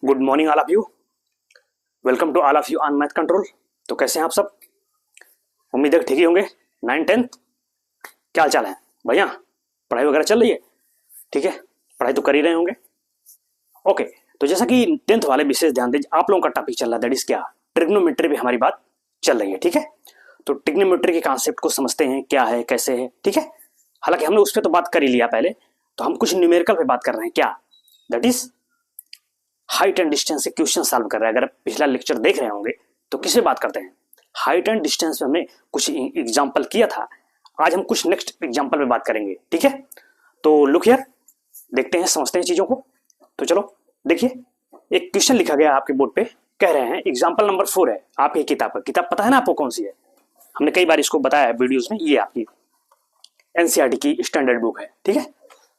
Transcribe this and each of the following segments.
Good morning all of you. Welcome to all of you on math control. तो कैसे हैं आप सब? उम्मीद है ठीक ही होंगे। 9th 10th क्या हाल चाल है भैया? पढ़ाई वगैरह चल रही है? ठीक है, पढ़ाई तो कर ही रहे होंगे। ओके, तो जैसा कि 10th वाले विशेष ध्यान दीजिए, आप लोगों का टॉपिक चल रहा है दैट इज क्या, ट्रिग्नोमेट्री पे हमारी बात चल रही है। ठीक है, तो ट्रिग्नोमेट्री के कॉन्सेप्ट को समझते हैं, क्या है कैसे है। ठीक है, हालांकि हमने उस पर तो बात कर ही लिया पहले, तो हम कुछ न्यूमेरिकल पे बात कर रहे हैं। क्या that is height and distance से क्वेश्चन सॉल्व कर रहे हैं। अगर पिछला लेक्चर देख रहे होंगे तो किससे बात करते हैं, हाइट एंड डिस्टेंस में हमने कुछ एग्जांपल किया था। आज हम कुछ नेक्स्ट एग्जांपल पे बात करेंगे। ठीक है, तो लुक हियर, देखते हैं समझते हैं चीजों को। तो चलो देखिए, एक क्वेश्चन लिखा गया आपके बोर्ड पे, कह रहे हैं एग्जाम्पल नंबर 4 है आपकी किताब का। किताब पता है ना आपको कौन सी है? हमने कई बार इसको बताया है वीडियोज में। ये आपकी एनसीईआरटी की स्टैंडर्ड बुक है। ठीक है,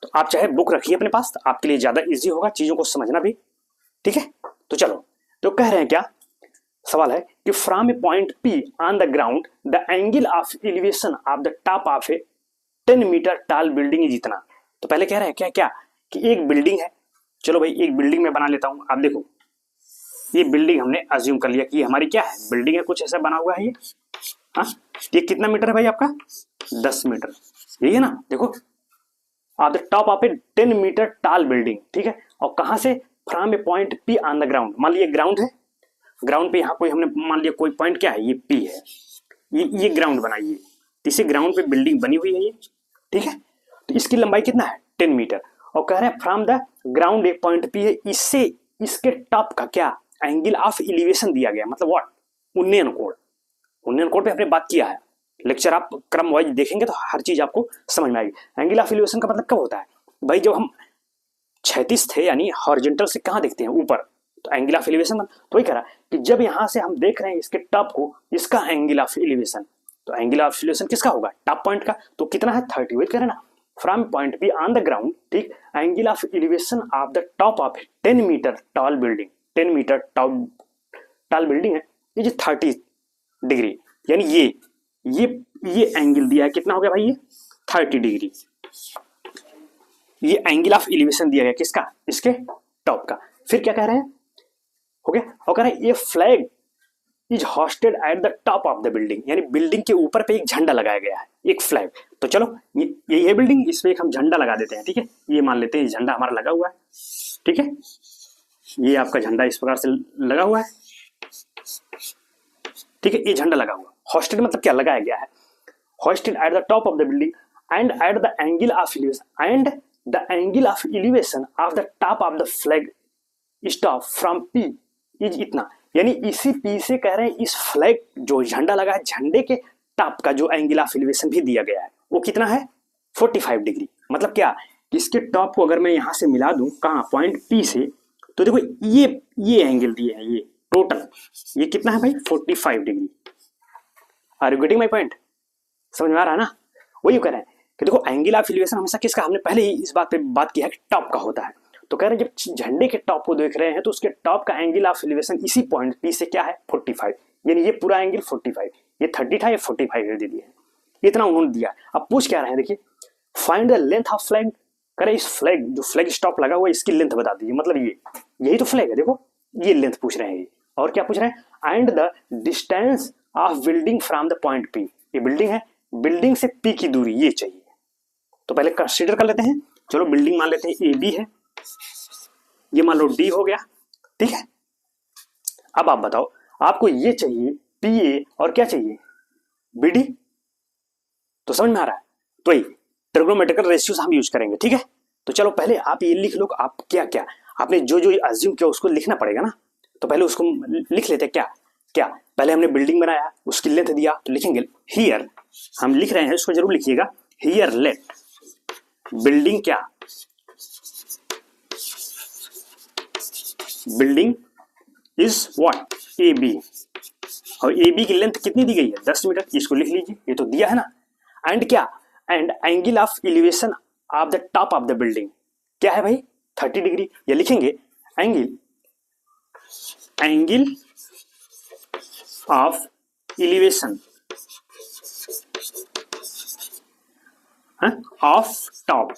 तो आप चाहे बुक रखिए अपने पास, तो आपके लिए ज्यादा इजी होगा चीजों को समझना भी। ठीक है, तो चलो, तो कह रहे हैं क्या, सवाल है कि from a point P on the ground the angle of elevation of the top of a 10 metre tall building is इतना। तो पहले कह रहे हैं क्या क्या कि एक बिल्डिंग है। चलो भाई, एक बिल्डिंग में बना लेता हूं। आप देखो, ये बिल्डिंग हमने अज्यूम कर लिया कि ये हमारी क्या है, बिल्डिंग है, कुछ ऐसा बना हुआ है ये। हाँ, ये कितना मीटर है भाई आपका? 10 मीटर, यही है ना। देखो, of the top of a 10 metre tall building. ठीक है, और कहां से? From a point P on the ground. मान लिया ग्राउंड है, ग्राउंड पे यहाँ कोई हमने मान लिया कोई पॉइंट क्या है, ये पी है, ये ग्राउंड बनाइए। इसी ग्राउंड पे बिल्डिंग बनी हुई है ये। ठीक है, तो इसकी लंबाई कितना है? 10 मीटर। और कह रहे हैं फ्रॉम द ग्राउंड एक पॉइंट पी है, इससे इसके टॉप का क्या एंगल ऑफ एलिवेशन दिया गया, मतलब व्हाट, उन्नयन कोण। उन्नयन कोण पे हमने बात किया है। लेक्चर आप क्रम वाइज देखेंगे तो हर चीज आपको समझ में आएगी। एंगल ऑफ एलिवेशन का मतलब कब होता है भाई? जब हम क्षैतिज थे, यानी हॉरिजॉन्टल से कहां देखते हैं, ऊपर, तो एंगल ऑफ एलिवेशन। तो वही कह रहा है कि जब यहां से हम देख रहे हैं इसके टॉप को, इसका एंगल ऑफ एलिवेशन, तो एंगल ऑफ एलिवेशन किसका होगा? टॉप पॉइंट का। तो कितना है? 30। वही कह रहे हैं ना, from point B on the ground, ठीक, angle of elevation of the top of 10 metre tall building, 10 metre tall building है, ये 30 डिग्री, यानी ये एंगल दिया है। कितना हो गया भाई? ये 30 डिग्री। ये एंगल ऑफ एलिवेशन दिया गया किसका? इसके टॉप का। फिर क्या कह रहे हैं, हो गया, और कह रहे हैं ये flag is hosted at the top of the building, यानी बिल्डिंग के ऊपर पे एक झंडा लगाया गया है, एक फ्लैग। तो चलो, ये है बिल्डिंग, इस पे एक हम झंडा लगा देते हैं। ठीक है, ये मान लेते हैं झंडा हमारा लगा हुआ है। ठीक है, ये आपका झंडा इस प्रकार से लगा हुआ है। ठीक है, ये झंडा लगा हुआ, होस्टेड मतलब क्या, लगाया गया है। Hosted at the top of the building and at the angle of elevation and the angle of elevation of the top of the flag stop from P is इतना, यानी इसी P से कह रहे हैं इस फ्लैग जो झंडा लगा है, झंडे के टॉप का जो एंगल ऑफ एलिवेशन भी दिया गया है वो कितना है? 45 डिग्री। मतलब क्या, इसके टॉप को अगर मैं यहां से मिला दूं, कहां, पॉइंट P से, तो देखो ये एंगल दिए हैं, ये टोटल ये कितना है भाई? 45 degree. Are you getting my point? समझ में आ रहा है ना? वही कह रहे हैं कि देखो, एंगल ऑफ एलिवेशन हमेशा किसका, हमने पहले ही इस बात पे बात किया है कि टॉप का होता है। तो कह रहे हैं जब झंडे के टॉप को देख रहे हैं तो उसके टॉप का एंगल ऑफ एलिवेशन इसी पॉइंट पी से क्या है? 45, यानी ये पूरा एंगल 45। ये 30 था, ये 45 दे दिया है, इतना उन्होंने दिया। अब पूछ क्या रहे हैं, देखिए, find the length of flag. करे इस फ्लैग, जो फ्लैग स्टॉप लगा हुआ है, इसकी लेंथ बता दीजिए। मतलब यही तो फ्लैग है, देखो ये लेंथ पूछ रहे हैं। और क्या पूछ रहे हैं? And the distance of building from the point P. ये बिल्डिंग है, बिल्डिंग से पी की दूरी ये चाहिए। तो पहले कंसीडर कर लेते हैं। चलो, बिल्डिंग मान लेते हैं ए बी है, ये मान लो डी हो गया। ठीक है, अब आप बताओ, आपको ये चाहिए पी ए और क्या चाहिए? B D. तो समझ में आ रहा है? तो ये ट्रिग्नोमेट्रिकल रेशियोज हम यूज करेंगे। ठीक है, तो चलो पहले आप ये लिख लो, आप क्या क्या आपने जो जो अज्यूम किया उसको लिखना पड़ेगा ना। तो पहले उसको लिख लेते हैं। क्या क्या, पहले हमने बिल्डिंग बनाया, उसकी लेंथ दिया, तो लिखेंगे हियर, हम लिख रहे हैं, उसको जरूर लिखिएगा, हियर लेट बिल्डिंग क्या, building is what, A B. और ए बी की लेंथ कितनी दी गई है? 10 मीटर। इसको लिख लीजिए, ये तो दिया है ना। एंड क्या, and angle of elevation of the top of the building क्या है भाई? 30 डिग्री। या लिखेंगे angle of elevation of top,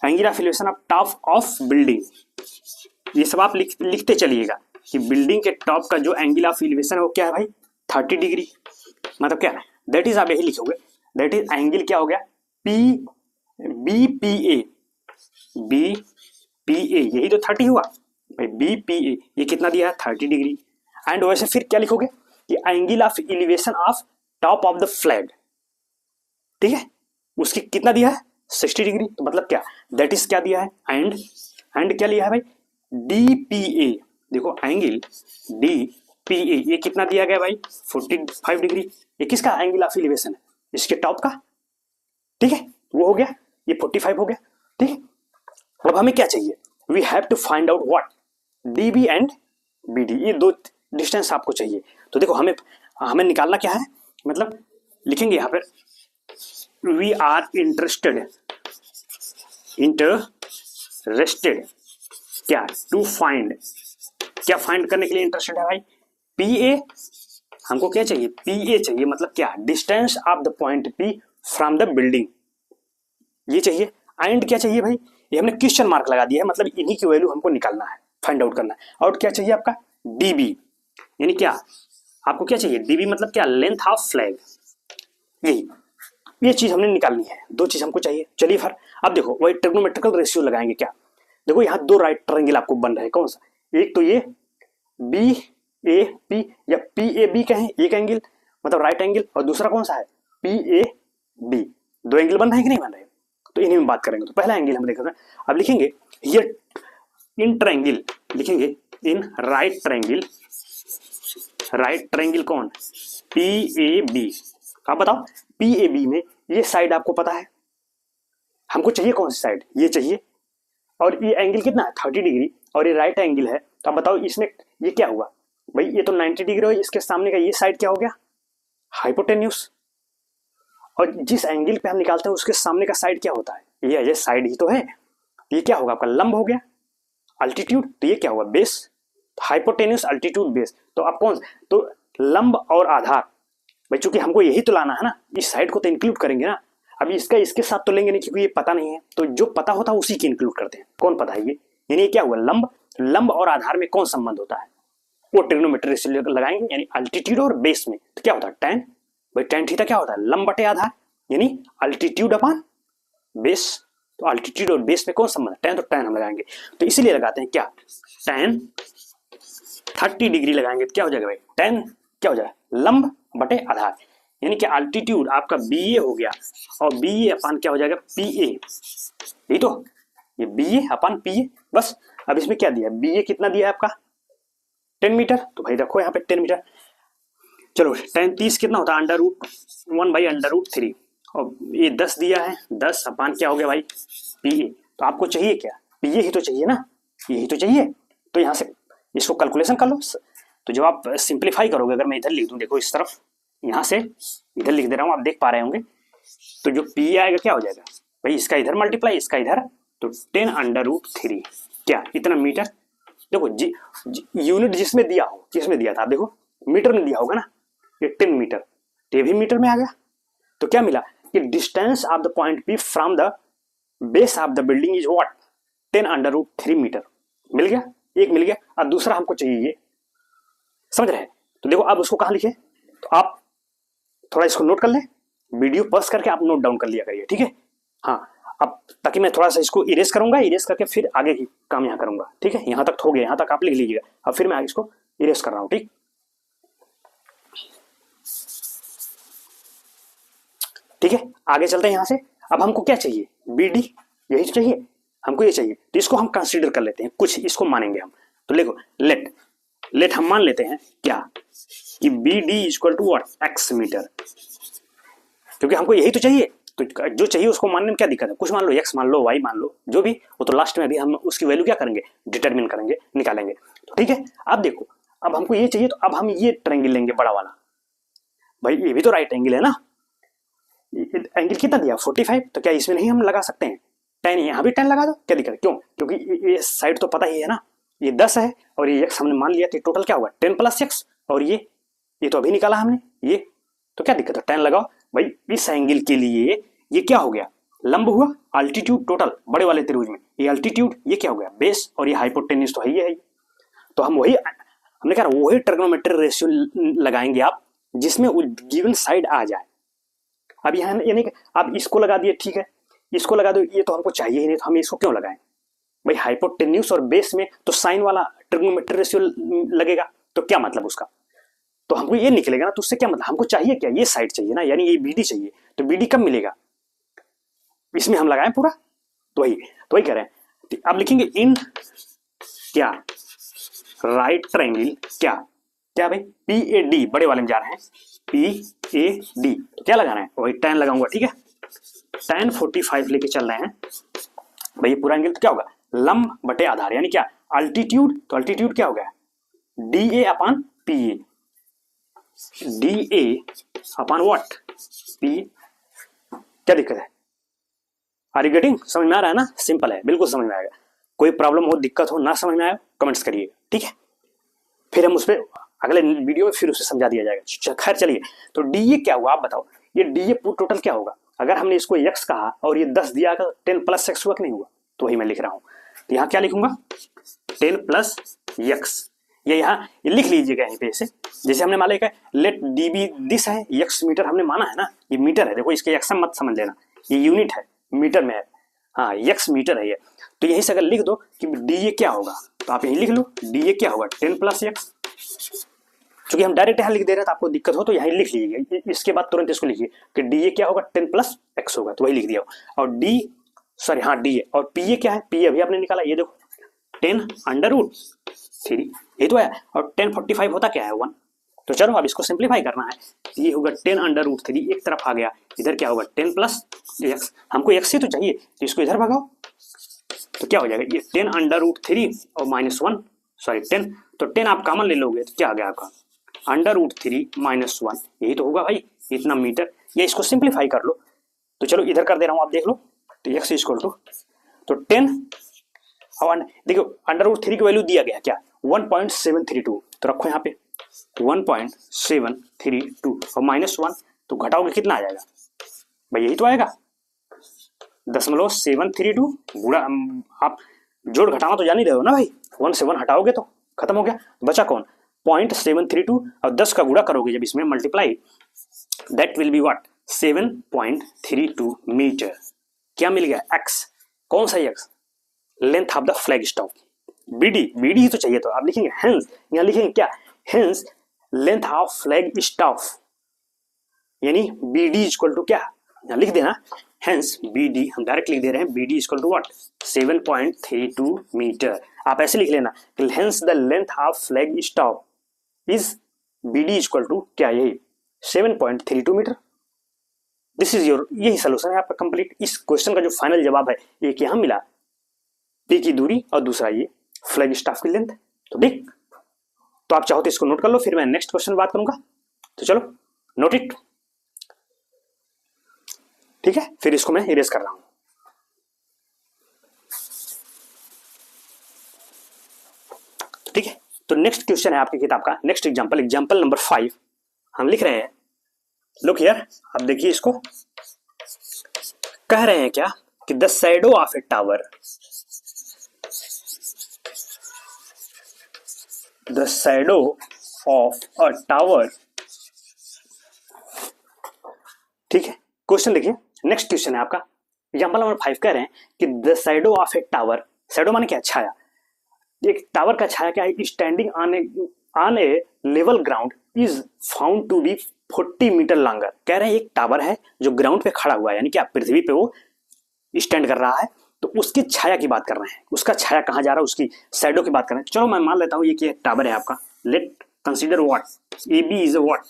angle of elevation of top of building ये सब आप लिखते चलिएगा कि बिल्डिंग के टॉप का जो एंगल ऑफ एलिवेशन है वो क्या है भाई 30 डिग्री। मतलब क्या है दैट इज आप यही लिखोगे दैट इज एंगल क्या हो गया P B P A B P A यही तो 30 हुआ भाई बी पी ए ये कितना दिया है 30 डिग्री। एंड वैसे फिर क्या लिखोगे कि angle of elevation of top of the flag ठीक है उसकी कितना दिया है 60 डिग्री। तो मतलब क्या दैट इज क्या दिया है एंड क्या लिया है भाई डी पी ए देखो एंगल डी पी ए ये कितना दिया गया भाई 45 डिग्री। ये किसका एंगल ऑफ एलिवेशन है इसके टॉप का ठीक है वो हो गया ये 45 हो गया ठीक है। अब हमें क्या चाहिए we have to find out what D B and B D ये दो डिस्टेंस आपको चाहिए। तो देखो हमें निकालना क्या है मतलब लिखेंगे यहाँ पर वी आर इंटरेस्टेड क्या टू फाइंड क्या फाइंड करने के लिए इंटरेस्टेड है भाई पी ए हमको क्या चाहिए पी ए चाहिए मतलब क्या distance of the point P from the building ये चाहिए। एंड क्या चाहिए भाई ये हमने क्वेश्चन मार्क लगा दिया है मतलब इन्हीं की वैल्यू हमको निकालना है फाइंड आउट करना है। और क्या चाहिए आपका डीबी यानी क्या आपको क्या चाहिए डीबी मतलब क्या लेंथ ऑफ फ्लैग यही ये चीज हमने निकालनी है दो चीज हमको चाहिए। चलिए फिर अब देखो वही ट्रिग्नोमेट्रिकल रेशियो लगाएंगे क्या देखो यहाँ दो राइट ट्रायंगल आपको बन रहे हैं कौन सा एक तो ये बी ए पी या पी ए बी कहें एक एंगल मतलब राइट एंगल और दूसरा कौन सा है पी ए बी दो एंगल बन रहे हैं कि नहीं बन रहे तो इन्हीं में बात करेंगे। तो पहला एंगल हम देख रहे हैं अब लिखेंगे ये इन ट्रायंगल लिखेंगे इन राइट ट्रायंगल कौन पी ए बी आप बताओ पी ए बी में ये साइड आपको पता है हमको चाहिए कौन सी साइड ये चाहिए और ये एंगल कितना है 30 डिग्री और ये राइट एंगल है। तो आप बताओ इसमें ये क्या हुआ भाई ये तो 90 डिग्री हो इसके सामने का ये साइड क्या हो गया हाइपोटेन्यूस और जिस एंगल पे हम निकालते हैं उसके सामने का साइड क्या होता है ये साइड ही तो है ये क्या होगा आपका लंब हो गया अल्टीट्यूड तो ये क्या होगा बेस हाइपोटेन्यूस अल्टीट्यूड बेस। तो आप कौन तो लंब और आधार भाई चूंकि हमको यही तो लाना है ना इस साइड को तो इंक्लूड करेंगे ना अभी इसका इसके साथ तो लेंगे नहीं क्योंकि ये पता नहीं है तो जो पता होता है उसी की इंक्लूड करते हैं कौन पता है ये यानी क्या हुआ लंब और आधार में कौन संबंध होता है वो ट्रिग्नोमेट्री से लगाएंगे यानी अल्टीट्यूड और बेस में तो क्या होता है tan भाई tan थीटा क्या होता है लंब बटे आधार यानी अल्टीट्यूड अपॉन बेस। तो अल्टीट्यूड और बेस में कौन संबंध tan तो tan हम लगाएंगे तो इसीलिए लगाते हैं क्या tan 30 डिग्री लगाएंगे तो क्या हो जाएगा भाई tan क्या हो जाएगा लंब बटे आधार यानी कि अल्टीट्यूड आपका बी ए हो गया और बी ए अपान क्या हो जाएगा पी ए यही तो ये बी ए अपान पी ए बस। अब इसमें क्या दिया बी ए कितना दिया है आपका 10 मीटर तो भाई रखो यहाँ पे 10 मीटर। चलो tan 30 कितना होता है √1/√3 और ये 10 दिया है 10 अपान क्या हो गया भाई पी ए। तो आपको चाहिए क्या पी ए ही तो चाहिए ना यही तो चाहिए तो यहाँ से इसको कैलकुलेशन कर लो। तो जब आप सिंप्लीफाई करोगे अगर मैं इधर लिख दूं देखो इस तरफ यहाँ से इधर लिख दे रहा हूँ आप देख पा रहे होंगे तो जो पी आएगा क्या हो जाएगा भाई इसका इधर मल्टीप्लाई इसका इधर तो 10√3 क्या इतना मीटर। देखो यूनिट जिसमें दिया हो किसमें दिया था आप देखो मीटर में दिया होगा ना ये 10 मीटर तो ये भी मीटर में आ गया। तो क्या मिला कि distance of the point P from the base of the building is what 10√3 metre मिल गया एक मिल गया। और दूसरा हमको चाहिए ये समझ रहे हैं। तो देखो अब उसको कहाँ लिखे तो आप थोड़ा इसको नोट कर ले वीडियो पॉज करके आप नोट डाउन कर लिया करिए ठीक है हाँ अब ताकि मैं थोड़ा सा इसको इरेज करूंगा इरेज करके फिर आगे की काम यहाँ करूंगा ठीक है। यहाँ तक हो गया यहाँ तक आप लिख लीजिएगा अब फिर मैं आगे इसको इरेज कर रहा हूँ ठीक है। आगे चलते हैं यहाँ से अब हमको क्या चाहिए बी डी यही तो चाहिए हमको ये चाहिए तो इसको हम कंसीडर कर लेते हैं कुछ इसको मानेंगे हम। तो देखो लेट हम मान लेते हैं क्या कि B D equal to what X metre क्योंकि हमको यही तो चाहिए तो जो चाहिए उसको मानने में क्या दिक्कत है कुछ मान लो एक्स मान लो वाई मान लो जो भी वो तो लास्ट में अभी हम उसकी वैल्यू क्या करेंगे डिटरमिन करेंगे निकालेंगे। तो ठीक है अब देखो अब हमको ये चाहिए तो अब हम ये ट्रायंगल लेंगे बड़ा वाला भाई ये भी तो राइट एंगल है ना एंगल कितना दिया 45 तो क्या इसमें नहीं हम लगा सकते हैं tan यहाँ भी tan लगा दो क्या दिक्कत क्यों क्योंकि ये साइड तो पता ही है ना ये 10 है और ये x हमने मान लिया तो टोटल क्या होगा 10 + x और ये तो अभी निकाला हमने ये तो क्या दिक्कत है tan लगाओ भाई इस एंगल के लिए ये क्या हो गया लंब हुआ, अल्टीट्यूड टोटल बड़े वाले त्रिभुज में, ये अल्टीट्यूड, ये क्या हो गया बेस, और ये हाइपोटेन्यूज तो है ही है। तो हम वही हमने कहा वही ट्रिग्नोमेट्रिक रेशियो लगाएंगे आप जिसमें गिवन साइड आ जाए। अब यहाँ यानी आप इसको लगा दिए, ठीक है, इसको लगा दो, ये तो हमको चाहिए ही नहीं, तो हम इसको क्यों लगाएं भाई? हाइपोटेन्यूज और बेस में तो साइन वाला ट्रिग्नोमेट्रिक रेशियो लगेगा, तो क्या मतलब उसका? तो हमको ये निकलेगा ना, तो उससे क्या मतलब, हमको चाहिए क्या, ये साइड चाहिए ना, यानी ये बीडी चाहिए, तो बीडी कब मिलेगा, इसमें हम लगाएं पूरा, तो वही कह रहे हैं। अब लिखेंगे इन क्या राइट ट्रायंगल क्या क्या भाई पी ए डी, बड़े वाले में जा रहे हैं, पी ए डी, तो क्या लगाना है, वही tan लगाऊंगा, ठीक है, tan 45 लेके चल रहे हैं भाई। ये पूरा एंगल तो क्या होगा, लंब बटे आधार, यानी क्या अल्टीट्यूड, तो अल्टीट्यूड क्या हो गया D A upon P A, D A upon what P, क्या दिक्कत है, आर यू गेटिंग, समझ में आ रहा है ना, सिंपल है, बिल्कुल समझ में आएगा। कोई प्रॉब्लम हो, दिक्कत हो, ना समझ में आए कमेंट्स करिए, ठीक है, फिर हम उस पर अगले वीडियो में फिर उसे समझा दिया जाएगा। खैर चलिए, तो डी ए क्या हुआ आप बताओ, ये डी ए टोटल क्या होगा, अगर हमने इसको x कहा और ये 10 दिया, 10 प्लस x हुआ कि नहीं हुआ, तो वही मैं लिख रहा हूं, तो यहाँ क्या लिखूंगा 10 प्लस x, ये यहाँ लिख लीजिएगा यहीं पे, इसे जैसे हमने मान लिया लेट डी बी दिस है, x मीटर हमने माना है ना, ये मीटर है, देखो इसके x मत समझ लेना, ये यूनिट है, मीटर में है, हाँ x मीटर है ये, तो यहीं से अगर लिख दो कि डी ए क्या होगा, तो आप यहीं लिख लो डी ए क्या होगा 10 प्लस x, क्योंकि हम डायरेक्ट यहाँ लिख दे रहे हैं तो आपको दिक्कत हो, तो यहीं लिख लीजिए, इसके बाद तुरंत इसको लिखिए कि डी ए क्या होगा 10 प्लस x होगा, तो वही लिख दिया, और डी सॉरी हाँ डी ए, और पी ए क्या है, पी ए अभी आपने निकाला, ये देखो 10√3, ये तो है, और 1045 होता क्या है 1, तो चलो अब इसको सिंप्लीफाई करना है, ये होगा 10√3, एक तरफ आ गया, इधर क्या होगा 10 प्लस x, हमको x ही तो चाहिए, तो इसको इधर भगाओ, तो क्या हो जाएगा ये 10√3 और -1 सॉरी 10, तो 10 आप कॉमन ले लोगे तो क्या आ गया आपका √3 -1, यही तो होगा भाई इतना मीटर, ये इसको सिंप्लीफाई कर लो, तो चलो इधर कर दे रहा हूँ, आप देख लो, तो x इक्वल टू तो 10 और देखो √3 की वैल्यू दिया गया क्या 1.732, तो रखो यहाँ पे 1.732 और -1, तो घटाओगे कितना आ जाएगा भाई, यही तो आएगा 0.732 गुणा, आप जोड़ घटाना तो जान ही रहे हो ना भाई, 1 से 1 हटाओगे तो खत्म हो गया, बचा कौन 0.732, और 10 का गुणा करोगे जब इसमें multiply, that will be what 7.32 metre, क्या मिल गया x, कौन सा x, length of the flag stock, BD, BD ही तो चाहिए, तो आप लिखेंगे हेंस, यहाँ लिखेंगे क्या hence length of flag stock, यानी बीडी इक्वल टू क्या, यहाँ लिख देना हेंस बीडी, हम डायरेक्ट लिख दे रहे हैं BD equal to what 7.32 metre, आप ऐसे लिख लेना hence the length of flag stock is BD equal to क्या, यही 7.32 मीटर। दिस इज योर, यही सोल्यूशन है आपका कंप्लीट, इस क्वेश्चन का जो फाइनल जवाब है एक यहाँ मिला पी की दूरी और दूसरा ये फ्लैग स्टाफ की लेंथ, तो ठीक, तो आप चाहो तो इसको नोट कर लो, फिर मैं नेक्स्ट क्वेश्चन बात करूंगा, तो चलो नोट इट, ठीक है, फिर इसको मैं इरेज कर रहा हूं, ठीक है, तो नेक्स्ट क्वेश्चन है आपकी किताब का नेक्स्ट एग्जांपल, एग्जांपल नंबर 5 हम लिख रहे हैं, लुक हियर, आप देखिए इसको, कह रहे हैं क्या कि the shadow of a tower, the shadow of a tower, ठीक है, क्वेश्चन देखिए, नेक्स्ट क्वेश्चन है आपका एग्जांपल नंबर 5, कह रहे हैं कि the shadow of a tower, shadow माने क्या छाया, एक टावर का छाया क्या है, standing on a level ground is found to be 40 metre longer, कह रहे हैं एक टावर है जो ग्राउंड पे खड़ा हुआ है, यानी कि आप पृथ्वी पे वो स्टैंड कर रहा है, तो उसकी छाया की बात कर रहे हैं, उसका छाया कहाँ जा रहा है, उसकी शैडो की बात कर रहे हैं, चलो मैं मान लेता हूँ ये कि टावर है आपका, let consider what A B is what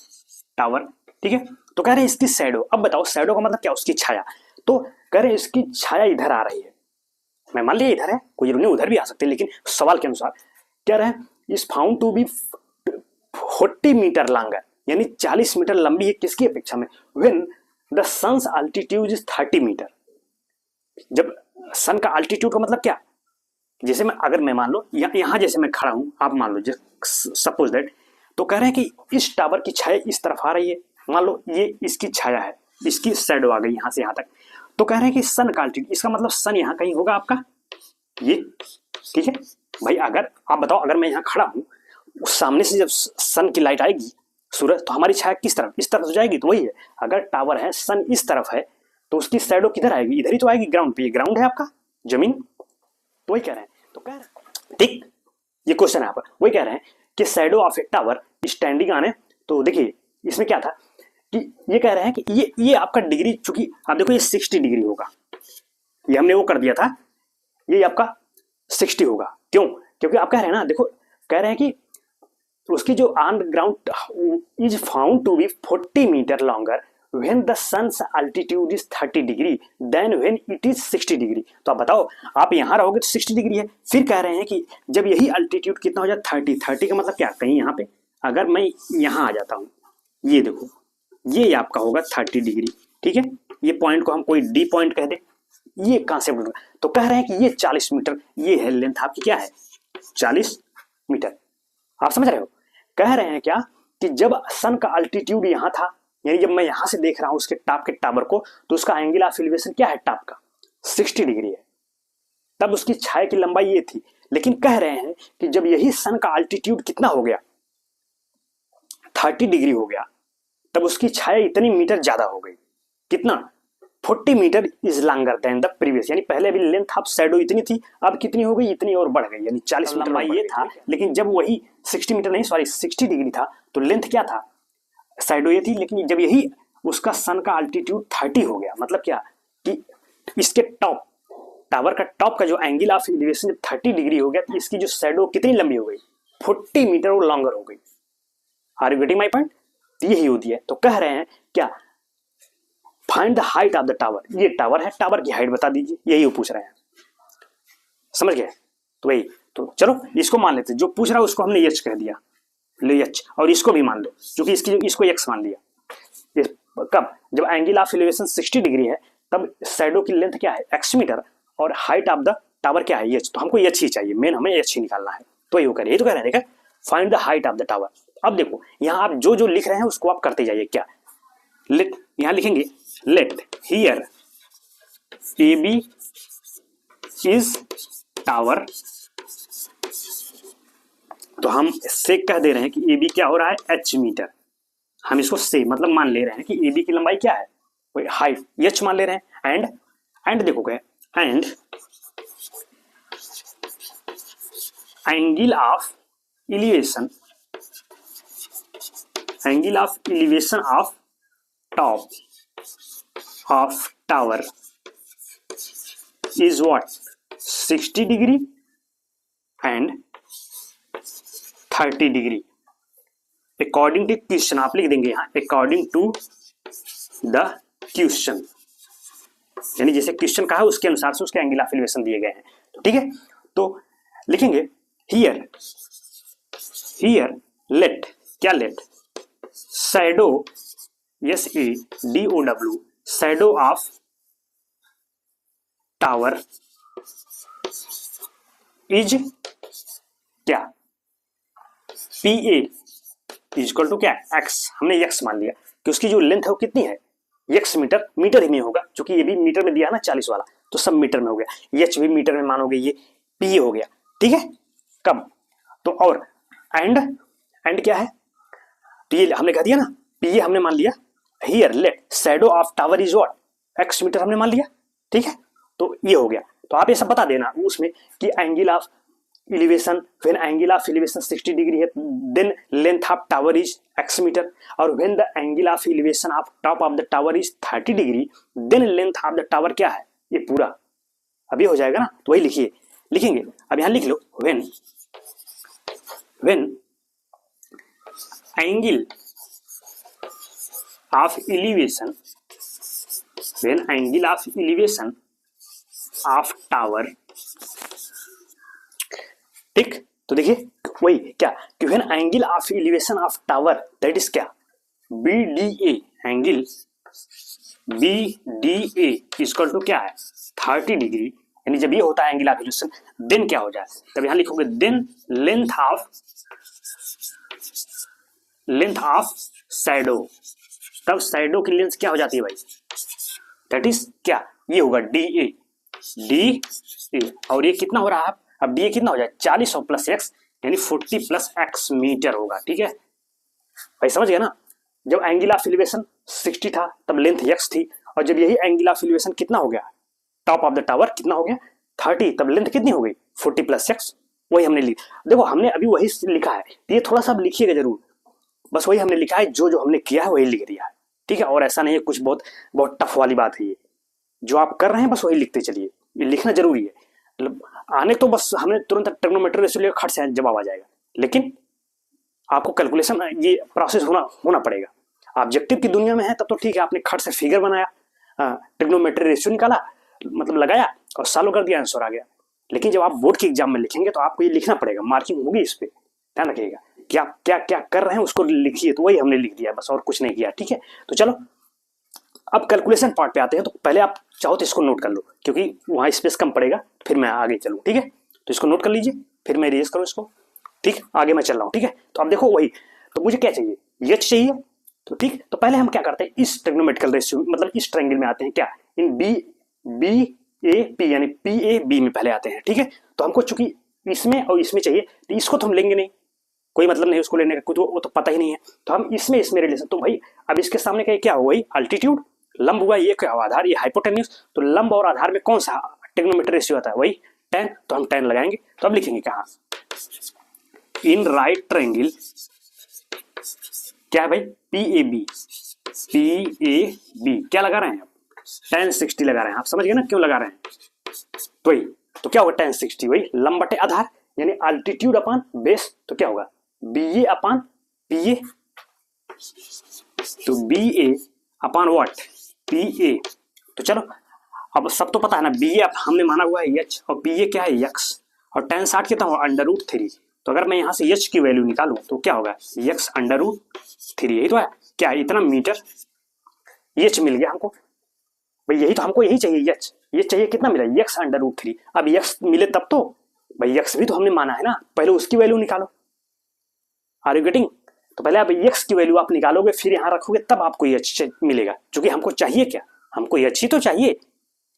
tower, ठीक है, तो कह रहे हैं इसकी शैडो, अब बताओ शैडो का मतलब क्या, उसकी छाया, तो कह रहे हैं इसकी छाया इधर आ रही है, मैं मान लिया इधर है, कोई जरूरी उधर भी आ सकते हैं, लेकिन सवाल के अनुसार कह रहे हैं is found to be 40 metre longer, यानी 40 मीटर लंबी है, किसकी अपेक्षा में, when the sun's altitude is 30 metre, जब सन का अल्टीट्यूड का मतलब क्या, जैसे मैं अगर मैं मान लो यहां जैसे मैं खड़ा हूं, आप मान लो सपोज दैट, तो कह रहे हैं कि इस टावर की छाया इस तरफ आ रही है, मान लो ये इसकी छाया है, इसकी शैडो आ गई यहां से यहां तक, तो कह रहे हैं कि सन का अल्टीट्यूड, इसका मतलब सन यहाँ कहीं होगा आपका ये, ठीक है भाई। अगर आप बताओ, अगर मैं यहाँ खड़ा हूँ, उस सामने से जब सन की लाइट आएगी, सूरज, तो हमारी छाया किस तरफ, इस तरफ तो जाएगी। तो वही है, अगर टावर है, सन इस तरफ है, तो उसकी शैडो किधर आएगी, इधर ही तो आएगी, ग्राउंड पे। ये ग्राउंड है आपका, जमीन। तो वही कह रहे हैं, तो कह रहे हैं ठीक, ये क्वेश्चन है आपका। वही कह रहे हैं कि shadow of a tower standing on a, तो देखिए इसमें क्या था कि ये कह रहे हैं कि ये आपका डिग्री, चूंकि आप देखो ये 60 डिग्री होगा, ये हमने वो कर दिया था, ये आपका 60 होगा। क्यों? क्योंकि आप कह रहे हैं ना, देखो कह रहे हैं कि उसकी जो on ground is found to be 40 metre longer when the sun's altitude is 30 degree then when it is 60 degree. तो आप बताओ, आप यहाँ रहोगे तो 60 डिग्री है, फिर कह रहे हैं कि जब यही अल्टीट्यूड कितना हो जाए 30 का मतलब क्या, कहीं यहाँ पे अगर मैं यहाँ आ जाता हूँ, ये देखो ये आपका होगा 30 डिग्री, ठीक है। ये पॉइंट को हम कोई डी पॉइंट कह दे, ये कॉन्सेप्ट होगा। तो कह रहे हैं कि ये 40 मीटर ये है लेंथ आपकी, क्या है 40 मीटर। आप समझ रहे हो? कह रहे हैं क्या कि जब सन का अल्टीट्यूड यहाँ था, यानी जब मैं यहां से देख रहा हूं उसके टॉप के टावर को, तो उसका एंगल ऑफ एलिवेशन क्या है टॉप का, 60 डिग्री है। तब उसकी छाया की लंबाई ये थी। लेकिन कह रहे हैं कि जब यही सन का अल्टीट्यूड कितना हो गया, 30 डिग्री हो गया, तब उसकी छाया इतनी मीटर ज्यादा हो गई। कितना? 40 metre is longer than the previous, यानी पहले भी लेंथ ऑफ शैडो इतनी थी, अब कितनी हो गई, इतनी और बढ़ गई, यानी 40 मीटर लंबाई ये था। लेकिन जब वही 60 मीटर नहीं, सॉरी 60 डिग्री था, तो लेंथ क्या था, शैडो ये थी। लेकिन जब यही उसका सन का अल्टीट्यूड 30 हो गया, मतलब क्या कि इसके टॉप, टावर का टॉप का जो एंगल ऑफ एलिवेशन जब 30 डिग्री हो गया, तो इसकी जो शैडो कितनी लंबी हो गई, 40 मीटर और लॉन्गर हो गई। Are you getting my point? यही होती है। तो कह रहे हैं क्या, find the height of the tower. ये टावर है, टावर की हाइट बता दीजिए, यही वो पूछ रहे हैं। समझ गए? तो वही, तो चलो इसको मान लेते, जो पूछ रहा है उसको हमने एच कह दिया, लो एच, और इसको भी मान लो, क्योंकि इसको एक्स मान लिया। कब? जब एंगल ऑफ एलिवेशन 60 डिग्री है, तब शैडो की लेंथ क्या है, एक्स मीटर, और हाइट ऑफ द टावर क्या है, एच। तो हमको एच ही चाहिए, मेन हमें एच ही निकालना है। तो ये कह रहे हैं, तो कह रहे हैं find the height of the tower. अब देखो यहाँ आप जो जो लिख रहे हैं उसको आप करते जाइए। क्या लेट, यहाँ लिखेंगे let here A B is tower, तो हम से कह दे रहे हैं कि ए बी क्या हो रहा है, एच मीटर। हम इसको से मतलब मान ले रहे हैं कि ए बी की लंबाई क्या है, वही हाइट एच मान ले रहे हैं। एंड देखो क्या, and angle of elevation, angle of elevation of top of tower is what, 60 degree and 30 degree according to question. आप लिख देंगे यहाँ अकॉर्डिंग टू द क्वेश्चन, यानी जैसे क्वेश्चन कहा है उसके अनुसार से उसके एंगल ऑफ एलिवेशन दिए गए हैं। तो ठीक है, तो लिखेंगे हियर, हियर लेट, क्या let, shadow SADOW, shadow of tower is क्या, PA इक्वल टू क्या, x। हमने x मान लिया कि उसकी जो लेंथ है वो कितनी है, x मीटर, मीटर ही में होगा, क्योंकि ये भी मीटर में दिया ना 40 वाला, तो सब मीटर में हो गया। h भी मीटर में मानोगे, ये PA हो गया, ठीक है। कब? तो और एंड क्या है, तो ये हमने कह दिया ना, PA हमने मान लिया। Here let shadow of tower is what, x metre हमने मान लिया, ठीक है। तो ये हो गया। तो आप ये सब बता देना उसमें कि angle of elevation, when angle of elevation 60 degree है, then length of tower is x metre, और when the angle of elevation of top of the tower is 30 degree, then length of the tower क्या है, ये पूरा। अभी हो जाएगा ना, तो वही लिखिए, लिखेंगे। अब यहां लिख लो when angle of elevation, when angle of elevation of tower, ठीक। तो देखिए वही क्या कि when angle of elevation of tower that is क्या, BDA, angle BDA equal to क्या है, 30 डिग्री, यानी जब ये होता है एंगल ऑफ एलिवेशन, देन क्या हो जाए, तब यहां लिखोगे देन लेंथ ऑफ शैडो, तब शैडो की लेंथ क्या हो जाती है भाई, दैट इज क्या, ये होगा डी ए, डी ए, और ये कितना हो रहा है अब डी ए कितना हो जाए 40 प्लस एक्स यानी 40 प्लस एक्स मीटर होगा। ठीक है भाई, समझ गए ना। जब एंगल ऑफ एलिवेशन 60 था तब लेंथ x थी, और जब यही एंगल ऑफ एलिवेशन कितना हो गया टॉप ऑफ द टावर कितना हो गया 30, तब लेंथ कितनी हो गई 40 प्लस एक्स। वही हमने देखो हमने अभी वही लिखा है, ये थोड़ा सा लिखिएगा जरूर, बस वही हमने लिखा है, जो जो हमने किया है वही लिख दिया है। ठीक है, और ऐसा नहीं है कुछ बहुत बहुत टफ वाली बात है, ये जो आप कर रहे हैं बस वही लिखते चलिए, ये लिखना जरूरी है। मतलब आने तो बस हमने तुरंत ट्रिग्नोमेट्री रेशियो खट से जवाब आ जाएगा, लेकिन आपको कैलकुलेशन ये प्रोसेस होना पड़ेगा। ऑब्जेक्टिव की दुनिया में है तब तो ठीक है, आपने खट से फिगर बनाया, ट्रिग्नोमेट्री रेशियो निकाला, मतलब लगाया और सॉल्व कर दिया, आंसर आ गया। लेकिन जब आप बोर्ड के एग्जाम में लिखेंगे तो आपको ये लिखना पड़ेगा, मार्किंग होगी इस पे, ध्यान रखिएगा कि आप क्या क्या कर रहे हैं उसको लिखिए। तो वही हमने लिख दिया बस, और कुछ नहीं किया। ठीक है, तो चलो अब कैलकुलेशन पार्ट पे आते हैं। तो पहले आप चाहो तो इसको नोट कर लो, क्योंकि वहां स्पेस कम पड़ेगा, फिर मैं आगे चलूँ। ठीक है, तो इसको नोट कर लीजिए, फिर मैं इरेज करूँ इसको। ठीक, आगे मैं चल रहा हूँ। ठीक है, तो अब देखो वही, तो मुझे क्या चाहिए एच चाहिए। तो ठीक, तो पहले हम क्या करते हैं, इस ट्रिग्नोमेट्रिकल रेशियो मतलब इस ट्रायंगल में आते हैं, क्या इन बी ए पी यानी पी ए बी में पहले आते हैं। ठीक है, तो हमको चूंकि इसमें और इसमें चाहिए, तो इसको तो हम लेंगे नहीं, कोई मतलब नहीं उसको लेने का, कुछ वो तो पता ही नहीं है, तो हम इसमें रिलेशन। तो भाई अब इसके सामने का क्या हुआ, वही अल्टीट्यूड, लंब हुआ, ये क्या हुआ आधार, ये हाइपोटेन्यूज। तो लंब और आधार में कौन सा ट्रिग्नोमेट्री रेशियो आता है, वही tan, तो हम tan लगाएंगे। तो अब लिखेंगे कहाँ, इन राइट ट्रायंगल क्या है भाई पी ए बी क्या लगा रहे हैं आप, tan 60 लगा रहे हैं। आप समझ गए ना क्यों लगा रहे हैं, तो वही, तो क्या होगा tan 60 वही लंब बटे आधार यानी अल्टीट्यूड अपान बेस, तो क्या होगा B A upon P A, तो B A upon what P A. तो चलो अब सब तो पता है ना, बी ए हमने माना हुआ है एच और पी ए क्या है एक्स, और tan 60 कितना होगा √3। तो अगर मैं यहाँ से एच की वैल्यू निकालूं तो क्या होगा एक्स √3, यही तो है क्या, इतना मीटर एच मिल गया हमको भाई, यही तो हमको यही चाहिए एच, ये चाहिए कितना मिला एक्स √3। अब एक्स मिले तब तो भाई, एक्स भी तो हमने माना है ना, पहले उसकी वैल्यू निकालो। आर यू गेटिंग, तो पहले आप एक्स की वैल्यू आप निकालोगे, फिर यहाँ रखोगे, तब आपको एच मिलेगा, क्योंकि हमको चाहिए क्या, हमको एच ही तो चाहिए।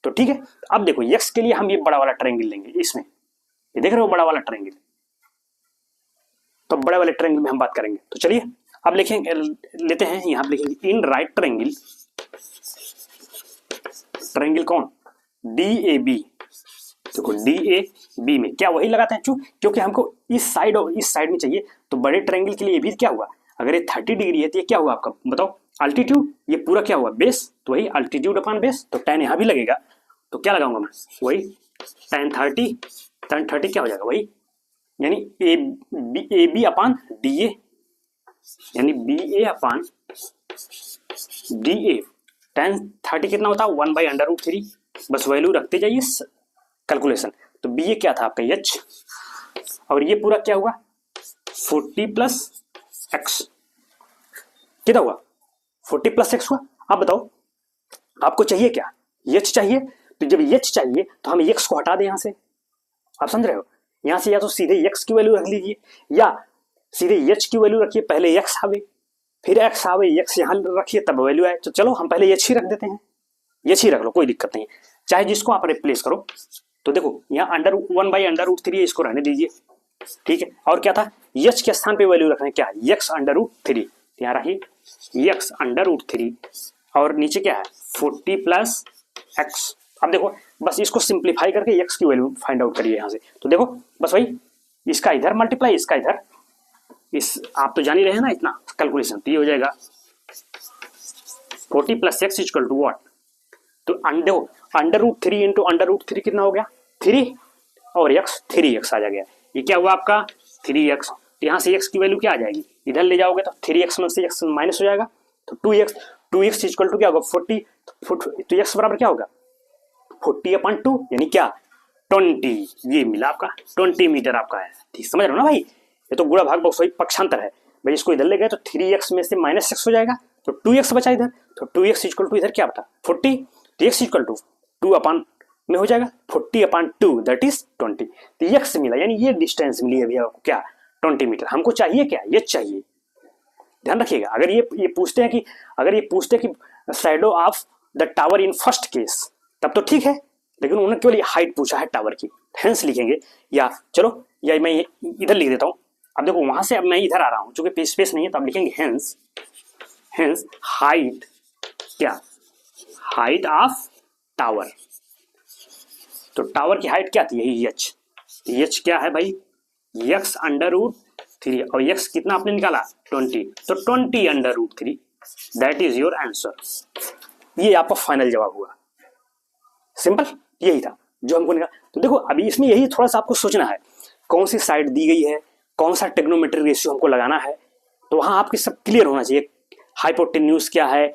तो ठीक है, अब देखो एक्स के लिए हम ये बड़ा वाला ट्रायंगल लेंगे, इसमें ये देख रहे हो बड़ा वाला ट्रायंगल, तो बड़े वाले ट्रायंगल में हम बात करेंगे। तो चलिए अब लिखेंगे, लेते हैं यहाँ लिखेंगे इन राइट ट्रायंगल, ट्रायंगल कौन डी ए बी। देखो डी ए बी में क्या वही लगाते हैं, क्योंकि हमको इस साइड और इस साइड में चाहिए। तो बड़े ट्रायंगल के लिए भी क्या हुआ, अगर ये 30 डिग्री है तो ये क्या हुआ आपका बताओ अल्टीट्यूड, ये पूरा क्या हुआ बेस, तो वही अल्टीट्यूड अपान बेस, तो tan यहाँ भी लगेगा, तो क्या लगाऊंगा मैं वही tan 30 क्या हो जाएगा वही, यानी A B upon D A, यानी B A upon D A. tan 30 कितना होता है 1/√3, बस वैल्यू रखते जाइए कैलकुलेशन। तो बी ए क्या था आपका एच, और ये पूरा क्या हुआ 40 प्लस एक्स, कितना हुआ 40 प्लस एक्स हुआ। अब बताओ आपको चाहिए क्या एच चाहिए, तो जब एच चाहिए तो हम एक्स को हटा दें यहाँ से, आप समझ रहे हो, यहाँ से या तो सीधे एक्स की वैल्यू रख लीजिए या सीधे एच की वैल्यू रखिए, पहले एक्स आवे फिर एक्स आवे, एक्स यहाँ रखिए तब वैल्यू आए। तो चलो हम पहले एच ही रख देते हैं, एच ही रख लो कोई दिक्कत नहीं है, चाहे जिसको आप रिप्लेस करो। तो देखो यहाँ 1/√3 इसको रहने दीजिए, ठीक है। और क्या था एच के स्थान पे वैल्यू रखना है क्या एक्स √3, यहाँ रखिए एक्स √3 और नीचे क्या है 40 प्लस एक्स। अब देखो बस इसको सिंप्लीफाई करके एक्स की वैल्यू फाइंड आउट करिए यहाँ से। तो देखो बस वही इसका इधर मल्टीप्लाई इसका इधर, इस आप तो जान ही रहे हैं ना इतना कैलकुलेशन, तो ये हो जाएगा 40 plus X equal to what, तो देखो √3 इंटू √3 कितना हो गया 3 और एक्स 3x आ गया, ये क्या हुआ आपका 3x। तो यहाँ से x की वैल्यू क्या आ जाएगी, इधर ले जाओगे तो 3x में से x माइनस हो जाएगा, तो 2x इक्वल टू क्या होगा 40, तो x बराबर क्या होगा 40/2 यानी क्या 20, ये मिला आपका 20 मीटर आपका है। ठीक समझ रहे हो ना भाई, ये तो गुणा भाग बॉक्स वही पक्षांतर है भाई, इसको इधर ले गए तो 3x में से -x हो जाएगा, तो 2x बचा इधर, तो 2x इक्वल टू इधर क्या बता 40, तो x इक्वल टू 2 में हो जाएगा 40/2 दैट इज 20, तो x मिला, यानी ये डिस्टेंस मिली है भैया आपको क्या 20 मीटर। हमको चाहिए क्या ये चाहिए, ध्यान रखिएगा। अगर ये पूछते हैं कि shadow of the tower in first case, तब तो ठीक है, लेकिन उन्होंने केवल हाइट पूछा है टावर की, हेंस लिखेंगे। या चलो, या मैं इधर लिख देता हूं। अब देखो वहां से अब मैं इधर आ रहा हूं, चूंकि स्पेस नहीं है तो अब लिखेंगे हेंस, हेंस हाइट, क्या, हाइट ऑफ टावर। तो टावर की हाइट क्या थी, यही एच। एच क्या है भाई, एक्स अंडर रूट 3, और एक्स कितना आपने निकाला 20, तो 20 under root 3, that is your answer. ये आपका फाइनल जवाब हुआ। सिंपल, यही था जो हमको निकाला। तो देखो अभी इसमें यही थोड़ा सा आपको सोचना है, कौन सी साइड दी गई है, कौन सा ट्रिग्नोमेट्री रेशियो हमको लगाना है, तो वहां आपके सब क्लियर होना चाहिए। हाइपोटेन्यूज क्या है,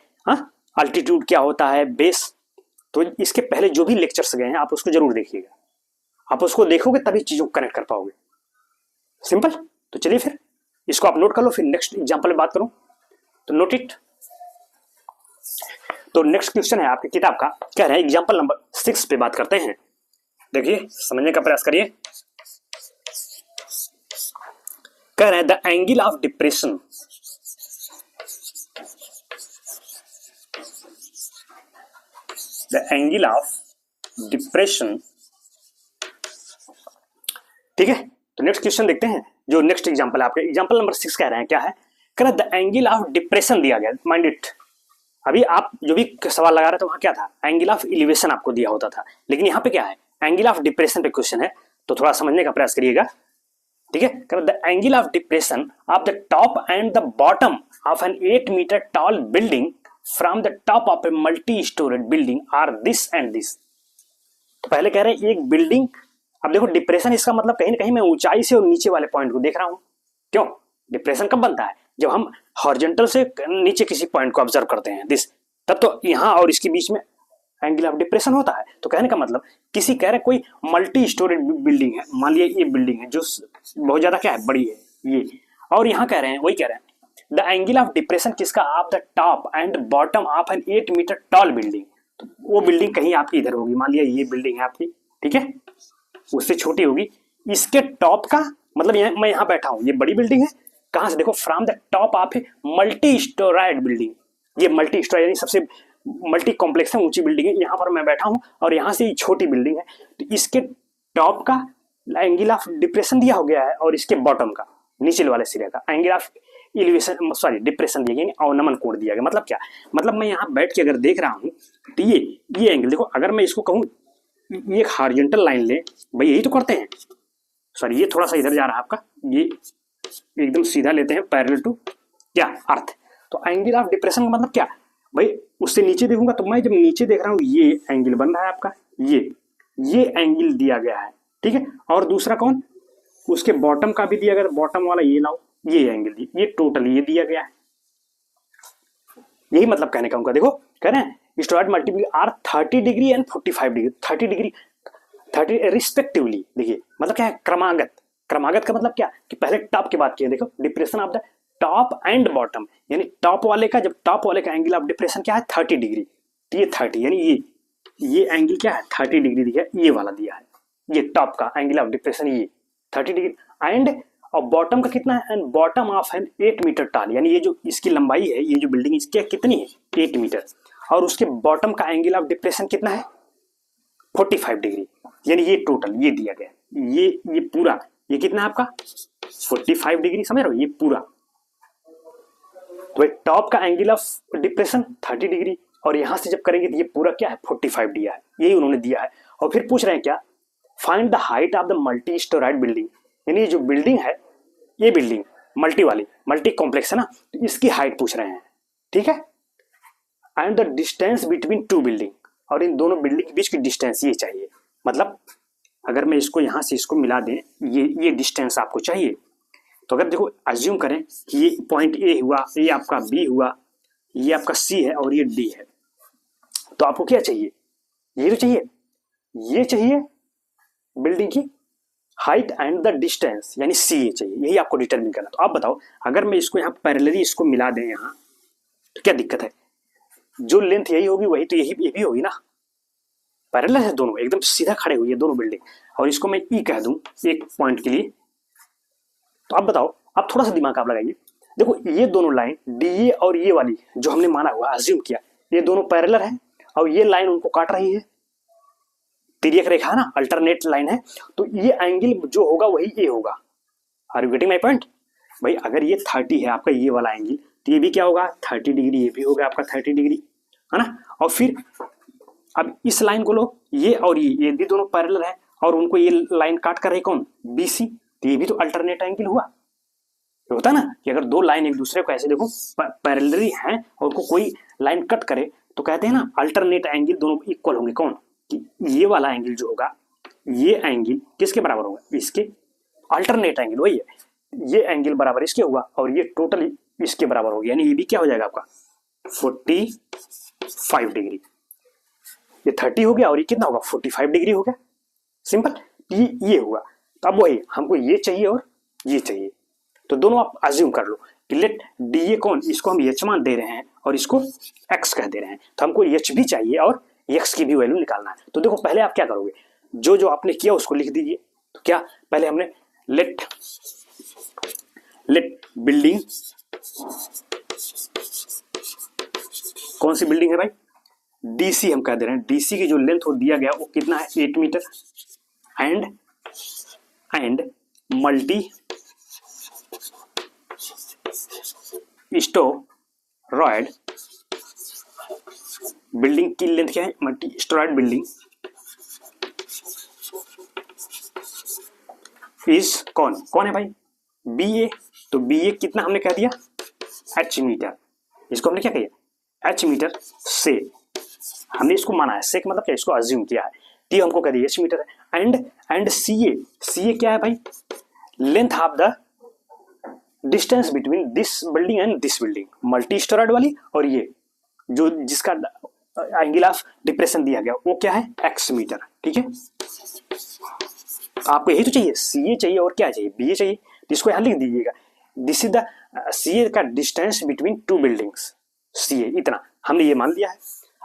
अल्टीट्यूड क्या होता है, बेस। तो इसके पहले जो भी लेक्चर्स गए हैं आप उसको जरूर देखिएगा, आप उसको देखोगे तभी चीजों को कनेक्ट कर पाओगे। सिंपल। तो चलिए फिर इसको आप नोट कर लो, फिर नेक्स्ट एग्जांपल में बात करूं तो नोट इट। तो नेक्स्ट क्वेश्चन है आपकी किताब का, कह रहे हैं एग्जांपल नंबर 6 पे बात करते हैं। देखिए समझने का प्रयास करिए। कह रहे हैं the angle of depression, the angle of depression. ठीक है, तो नेक्स्ट क्वेश्चन देखते हैं। जो नेक्स्ट एग्जांपल है आपके एग्जांपल नंबर 6 कह रहे हैं क्या है, कह रहे हैं द एंगल ऑफ डिप्रेशन दिया गया, माइंड इट। अभी आप जो भी सवाल लगा रहे थे वहां क्या था, एंगल ऑफ एलिवेशन आपको दिया होता था, लेकिन यहाँ पे क्या है, एंगल ऑफ डिप्रेशन पे क्वेश्चन है, तो थोड़ा समझने का प्रयास करिएगा। ठीक है, the angle of depression of the top and the bottom of an 8 metre tall building from the top of a multi storeyed building are this and this. तो पहले कह रहे हैं एक बिल्डिंग, अब देखो डिप्रेशन इसका मतलब कहीं ना कहीं मैं ऊंचाई से और नीचे वाले पॉइंट को देख रहा हूं। क्यों, डिप्रेशन कब बनता है, जब हम हॉरिजॉन्टल से नीचे किसी पॉइंट को ऑब्जर्व करते हैं, दिस, तब तो यहां और इसके बीच में एंगल ऑफ डिप्रेशन होता है। तो कहने का मतलब किसी कह रहे कोई मल्टी स्टोरेड बिल्डिंग है, मान लिया ये बिल्डिंग है जो बहुत ज्यादा क्या है, बड़ी है ये, और यहां कह रहे हैं वही कह रहे हैं द एंगल ऑफ डिप्रेशन किसका, of the top and bottom of an 8 metre tall building. तो वो बिल्डिंग कहीं आपकी इधर होगी, मान लिया ये बिल्डिंग है आपकी, ठीक है, उससे छोटी होगी, इसके टॉप का मतलब मैं यहाँ बैठा हूं, ये बड़ी बिल्डिंग है, कहां से देखो, from the top of a multi steroid building. ये मल्टी स्टोराइड यानी सबसे मल्टी कॉम्प्लेक्स है, ऊंची बिल्डिंग है, यहाँ पर मैं बैठा हूं और यहाँ से ये छोटी बिल्डिंग है, तो इसके टॉप का एंगल ऑफ डिप्रेशन दिया हो गया है और इसके बॉटम का, नीचे वाले सिरे का angle of elevation, sorry depression दिया गया, अवनमन कोण दिया गया। मतलब क्या, मतलब मैं यहाँ बैठ के अगर देख रहा हूँ तो ये एंगल देखो, अगर मैं इसको कहूँ ये एक हॉरिजॉन्टल लाइन ले, भाई यही तो करते हैं, सॉरी ये थोड़ा सा इधर जा रहा है आपका, ये एकदम सीधा लेते हैं पैरेलल टू क्या अर्थ। तो एंगल ऑफ डिप्रेशन का मतलब क्या भाई, उससे नीचे देखूंगा तो मैं जब नीचे देख रहा हूं ये एंगल बन रहा है आपका, ये एंगल दिया गया है, ठीक है। और दूसरा कौन, उसके बॉटम का भी दिया गया, बॉटम वाला ये लाओ, ये एंगल दिया, ये टोटल ये दिया गया है। यही मतलब कहने का उनका, देखो कह रहे हैं storeyed multiple are 30 degree and 45 degree, 30 degree 30 respectively. देखिए मतलब क्या है, क्रमागत, क्रमागत का मतलब क्या कि पहले टॉप की बात की है, देखो depression of the top and bottom, यानी टॉप वाले का, जब टॉप वाले का एंगल ऑफ डिप्रेशन क्या है 30 डिग्री, तो ये 30 यानी ये एंगल क्या है 30 डिग्री दिया है, ये वाला दिया है, ये टॉप का एंगल ऑफ डिप्रेशन ये 30 डिग्री, एंड और बॉटम का कितना है, and bottom of an 8 metre tall, यानी ये जो इसकी लंबाई है, ये जो बिल्डिंग इसकी कितनी है 8 मीटर, और उसके बॉटम का एंगल ऑफ डिप्रेशन कितना है 45 डिग्री, यानी ये टोटल ये दिया गया, ये पूरा, ये कितना है आपका 45 डिग्री, समझ रहे हो, ये पूरा। तो टॉप का एंगल ऑफ डिप्रेशन 30 डिग्री, और यहां से जब करेंगे तो ये पूरा क्या है 45 दिया है, यही उन्होंने दिया है। और फिर पूछ रहे हैं क्या, find the height of the multi steroid building, यानी जो बिल्डिंग है, ये बिल्डिंग मल्टी वाली, मल्टी कॉम्प्लेक्स है ना, तो इसकी हाइट पूछ रहे हैं, ठीक है। And the distance between two building, और इन दोनों बिल्डिंग के बीच की डिस्टेंस ये चाहिए, मतलब अगर मैं इसको यहां से इसको मिला दें, ये डिस्टेंस आपको चाहिए। तो अगर देखो अज्यूम करें कि ये पॉइंट ए हुआ, ये आपका बी हुआ, ये आपका सी है और ये डी है, तो आपको क्या चाहिए, ये तो चाहिए, ये चाहिए बिल्डिंग की हाइट एंड द डिस्टेंस, यानी सी ये चाहिए, यही आपको डिटरमिन करना। तो आप बताओ अगर मैं इसको यहाँ पैरेलली इसको मिला दें यहाँ, तो क्या दिक्कत है, जो लेंथ यही होगी वही तो ये भी होगी ना, पैरेलल है दोनों, एकदम सीधा खड़े हुई है दोनों बिल्डिंग, और इसको मैं ई कह दूं एक पॉइंट के लिए, तो आप बताओ, आप थोड़ा सा दिमाग आप लगाइए, देखो ये दोनों लाइन डी और ये वाली जो हमने माना हुआ अज्यूम किया, ये दोनों पैरेलल है और ये लाइन उनको काट रही है, तिर्यक रेखा है ना, अल्टरनेट लाइन है, तो ये एंगल जो होगा वही ए होगा। Are you getting my point? भाई अगर ये 30 है आपका ये वाला एंगल, तो ये भी क्या होगा 30 डिग्री, ये भी होगा आपका 30 डिग्री, है ना। और फिर अब इस लाइन को लो, ये और ये भी दोनों पैरेलल है, और उनको ये लाइन काट कर रही कौन, BC, तो ये भी तो अल्टरनेट एंगल हुआ। होता है ना कि अगर दो लाइन एक दूसरे को ऐसे देखो पैरेलली हैं और उनको कोई लाइन कट करे तो कहते हैं ना अल्टरनेट एंगल दोनों इक्वल होंगे। कौन, कि ये वाला एंगल जो होगा ये एंगल किसके बराबर होगा, इसके, अल्टरनेट एंगल वही है, ये एंगल बराबर इसके हुआ और ये टोटल इसके बराबर हो गया, यानी ये भी क्या हो जाएगा आपका 45 डिग्री। ये 30 हो गया और ये कितना होगा 45 डिग्री हो गया, सिंपल। ये हुआ। तो अब वही हमको ये चाहिए और ये चाहिए, तो दोनों आप अज्यूम कर लो कि लेट डी ए कौन, इसको हम एच मान दे रहे हैं और इसको एक्स कह दे रहे हैं, तो हमको एच भी चाहिए और एक्स की भी वैल्यू निकालना है। तो देखो पहले आप क्या करोगे, जो जो आपने किया उसको लिख दीजिए। तो क्या पहले हमने लेट बिल्डिंग, कौन सी बिल्डिंग है भाई, डीसी हम कह दे रहे हैं, डीसी की जो लेंथ वो दिया गया वो कितना है 8 मीटर, एंड मल्टी स्टोरॉयड बिल्डिंग की लेंथ क्या है, मल्टी स्टोरॉयड बिल्डिंग इज कौन है भाई, BA। तो BA कितना हमने कह दिया H मीटर, इसको हमने क्या किया H मीटर से, हमने इसको माना है, से का मतलब क्या, इसको अज्यूम किया है, तो हमको कह दिया H मीटर है। एंड CA क्या है भाई, length of the distance between this building and this building, multi storeyed वाली, और ये जो जिसका एंगल ऑफ डिप्रेशन दिया गया वो क्या है X मीटर, ठीक है। आपको यही तो चाहिए, CA चाहिए और क्या चाहिए BA चाहिए, तो इसको यहां लिख दीजिएगा, दिस इज द CA का distance between to buildings, CA इतना हमने ये मान लिया है।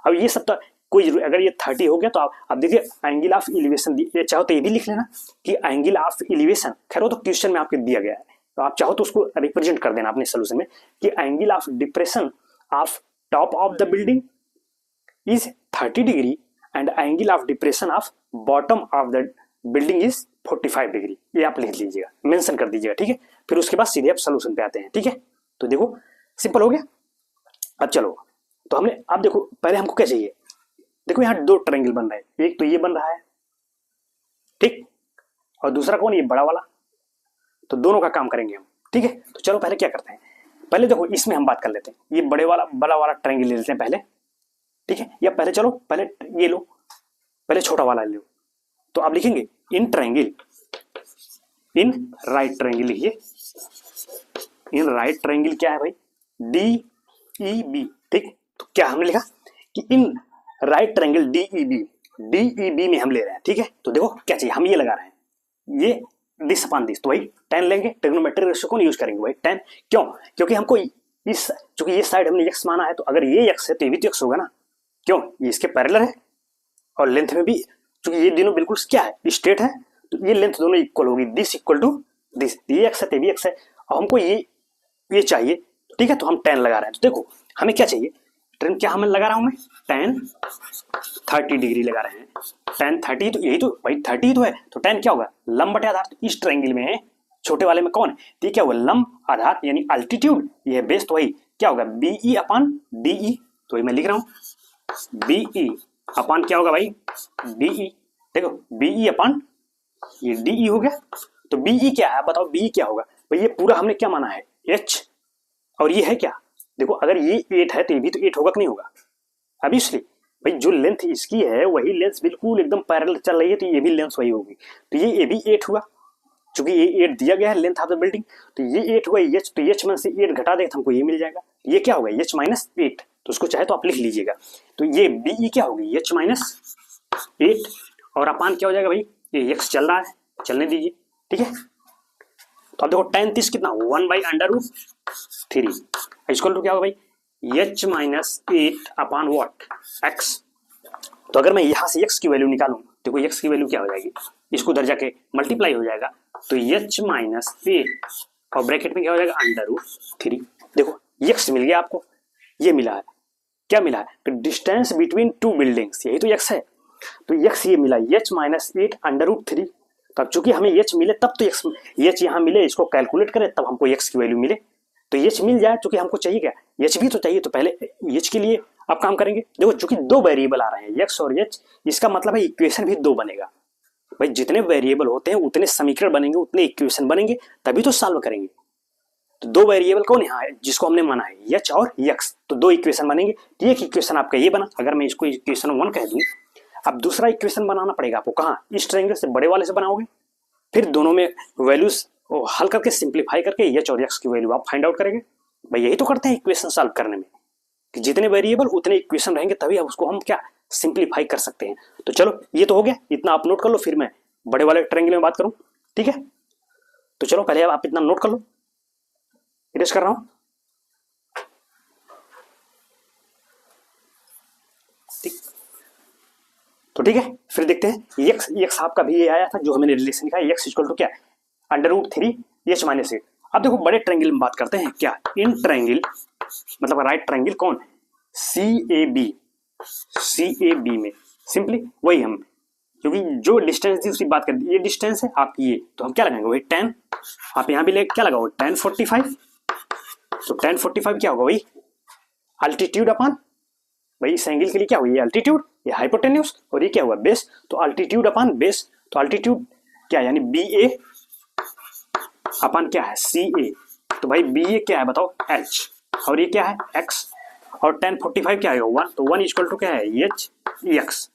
अब ये सब तो कोई, अगर ये 30 हो गया तो आप देखिए एंगल ऑफ एलिवेशन, ये चाहो तो ये भी लिख लेना कि एंगल ऑफ एलिवेशन, खैर वो तो क्वेश्चन में आपके दिया गया है, तो आप चाहो तो उसको रिप्रेजेंट कर देना अपने सोल्यूशन में कि angle of depression of top of the building is 30 degree and angle of depression of bottom of the building is 45 degree, ये आप लिख लीजिएगा, मेंशन कर दीजिएगा, ठीक है। फिर उसके बाद सीधे आप सोल्यूशन पे आते हैं, ठीक है। तो देखो सिंपल हो गया। अब चलो, तो हमने, अब देखो पहले हमको क्या चाहिए, देखो यहाँ दो ट्रायंगल बन रहे हैं, एक तो ये बन रहा है, ठीक, और दूसरा कौन, ये बड़ा वाला, तो दोनों का काम करेंगे हम, ठीक है। तो चलो पहले क्या करते हैं, पहले देखो इसमें हम बात कर लेते हैं, ये बड़ा वाला ट्रायंगल ले लेते हैं पहले, ठीक है, या पहले चलो पहले ये लो, पहले छोटा वाला ले लो। तो आप लिखेंगे in triangle, in right triangle लिखिए, इन राइट ट्रायंगल क्या है भाई DEB, ठीक। तो क्या हमने लिखा कि इन राइट ट्रायंगल DEB में हम ले रहे हैं, ठीक है। तो देखो क्या चाहिए, हम ये लगा रहे हैं, ये दिस अपान दिस, तो भाई tan लेंगे, ट्रिग्नोमेट्रिक रेशियो कौन यूज करेंगे भाई tan, क्यों, क्योंकि हमको इस, चूंकि ये साइड हमने x माना है, तो अगर ये x है तो ये भी तो x होगा ना, क्यों, ये इसके पैरेलल है और लेंथ में भी, चूंकि ये दोनों बिल्कुल क्या है स्ट्रेट है, तो ये लेंथ दोनों इक्वल होगी, दिस इक्वल टू दिस, ये x है तो भी x है, और हमको ये चाहिए, ठीक है। तो हम tan लगा रहे हैं, तो देखो हमें क्या चाहिए, tan क्या हमें लगा रहा हूं मैं, tan 30 डिग्री लगा रहे हैं, tan 30, तो यही तो भाई 30 तो है, तो tan क्या होगा लंब बटे आधार, तो इस ट्रायंगल में छोटे वाले में कौन है, तो क्या होगा लंब आधार यानी अल्टीट्यूड, ये बेस, तो वही क्या होगा BE अपान DE, तो मैं लिख रहा हूं BE अपान क्या होगा भाई DE, देखो BE अपान ये DE हो गया। तो BE क्या है बताओ, BE क्या होगा भाई, ये पूरा हमने क्या माना है H, और ये है क्या, देखो अगर ये 8 है तो ये भी तो 8 होगा कि नहीं होगा, अभी इसलिए भाई जो लेंथ इसकी है वही लेंथ बिल्कुल एकदम पैरेलल चल रही है, तो ये भी लेंथ वही होगी, तो ये भी 8 हुआ, चूंकि ये 8 दिया गया है लेंथ ऑफ द बिल्डिंग, तो ये 8 हुआ H, तो H में से 8 घटा दें तो हमको ये मिल जाएगा, ये क्या होगा H माइनस 8, तो उसको चाहे तो आप लिख लीजिएगा, तो ये BE क्या होगी H माइनस 8, और अपान क्या हो जाएगा भाई, ये x चल रहा है, चलने दीजिए, ठीक है। तो अब देखो tan 30 कितना 1/√3, इसको क्या होगा भाई H minus 8 upon what x, तो अगर मैं यहां से x की वैल्यू निकालूं, देखो x की वैल्यू क्या हो जाएगी, इसको उधर जाके मल्टीप्लाई हो जाएगा, तो H माइनस 8 और ब्रैकेट में क्या हो जाएगा √3, देखो x मिल गया आपको, ये मिला है, क्या मिला है, डिस्टेंस बिटवीन टू बिल्डिंग्स, यही तो x है, तो x ये मिला h माइनस 8 अंडर रूट 3। तो अब चूंकि हमें h मिले तब तो h यहाँ मिले, इसको कैलकुलेट करें तब हमको x की वैल्यू मिले। तो h मिल जाए, चूंकि हमको चाहिए क्या, h भी तो चाहिए, तो पहले h के लिए आप काम करेंगे। देखो चूंकि दो वेरिएबल आ रहे हैं x और h, इसका मतलब है इक्वेशन भी दो बनेगा। भाई जितने वेरिएबल होते हैं उतने समीकरण बनेंगे, उतने इक्वेशन बनेंगे, तभी तो सॉल्व करेंगे। तो दो वेरिएबल कौन यहाँ है जिसको हमने माना है, h और x, तो दो इक्वेशन बनेंगे। तो एक इक्वेशन आपका ये बना, अगर मैं इसको इक्वेशन 1 कह दूं, अब दूसरा इक्वेशन बनाना पड़ेगा आपको। कहाँ, इस ट्रायंगल से बड़े वाले से बनाओगे, फिर दोनों में वैल्यूज हल करके सिंप्लीफाई करके h और x की वैल्यू आप फाइंड आउट करेंगे। भाई यही तो करते हैं इक्वेशन सॉल्व करने में, कि जितने वेरिएबल उतने इक्वेशन रहेंगे, तभी आप उसको हम क्या सिंप्लीफाई कर सकते हैं। तो चलो ये तो हो गया, इतना आप नोट कर लो, फिर मैं बड़े वाले ट्रायंगल में बात करूं, ठीक है। तो चलो पहले आप इतना नोट कर लो, इरेज कर रहा हूं, ठीक। तो ठीक है, फिर देखते हैं x आपका भी ये आया था जो हमने रिलेशन लिखा है, x इक्वल टू क्या, अंडर रूट 3 h माइनस 8। अब देखो बड़े ट्रायंगल में बात करते हैं, क्या इन ट्रायंगल मतलब राइट ट्रायंगल कौन, CAB में सिंपली वही हम, क्योंकि जो डिस्टेंस थी उसकी बात कर, ये डिस्टेंस है आपकी ये, तो हम क्या लगाएंगे वही tan, आप यहाँ भी ले क्या लगाओ tan 45, तो tan 45 क्या होगा वही अल्टीट्यूड अपॉन, भाई इस एंगल के लिए क्या हुआ, ये अल्टीट्यूड, ये हाइपोटेन्यूज, और ये क्या हुआ बेस, तो अल्टीट्यूड अपॉन बेस, तो अल्टीट्यूड क्या यानी BA अपॉन क्या है CA, तो भाई BA क्या है बताओ h, और ये क्या है x, और tan 45 क्या है 1, तो 1 इक्वल टू क्या है h x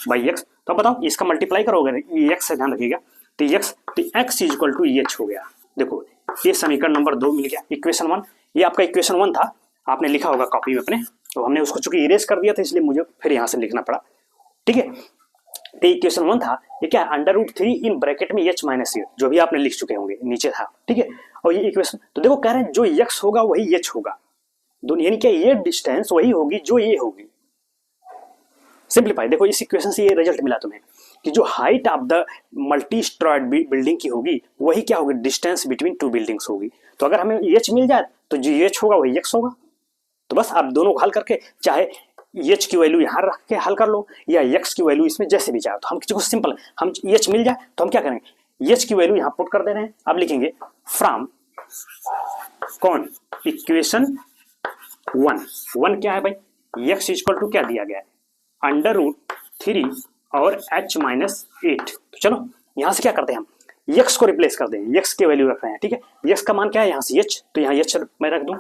बाई x। तो अब बताओ इसका मल्टीप्लाई करोगे, ये x से ध्यान रखिएगा, तो x इक्वल टू h हो गया। देखो ये समीकरण नंबर 2 मिल गया, इक्वेशन 1, ये आपका इक्वेशन 1 था, आपने लिखा होगा कॉपी में अपने, तो हमने उसको चूंकि इरेज कर दिया था इसलिए मुझे फिर यहाँ से लिखना पड़ा, ठीक है। तो इक्वेशन 1 था, ये क्या है अंडर रूट 3 इन ब्रैकेट में h माइनस 8, जो भी आपने लिख चुके होंगे नीचे था, ठीक है। और ये इक्वेशन, तो देखो कह रहे हैं जो x होगा वही h होगा, दोनों यानी क्या ये डिस्टेंस वही होगी जो ये होगी। सिंप्लीफाई, देखो इस इक्वेशन से ये रिजल्ट मिला तुम्हें कि जो height of the multi steroid building की होगी वही क्या होगी डिस्टेंस बिटवीन टू बिल्डिंग्स होगी। तो अगर हमें h मिल जाए तो जो h होगा वही x होगा। तो बस आप दोनों को हल करके, चाहे h की वैल्यू यहाँ रख के हल कर लो या x की वैल्यू इसमें जैसे भी चाहे, तो हम किसी को सिंपल, हम h मिल जाए तो हम क्या करेंगे h की वैल्यू यहाँ पुट कर दे रहे हैं, अब लिखेंगे फ्रॉम कौन इक्वेशन 1 क्या है भाई x इक्वल टू क्या दिया गया है अंडर रूट 3 और h माइनस 8। तो चलो यहां से क्या करते हैं हम x को रिप्लेस कर देंगे, x की वैल्यू रख रहे हैं, ठीक है। x का मान क्या है यहाँ से h, तो यहाँ h मैं रख दूं,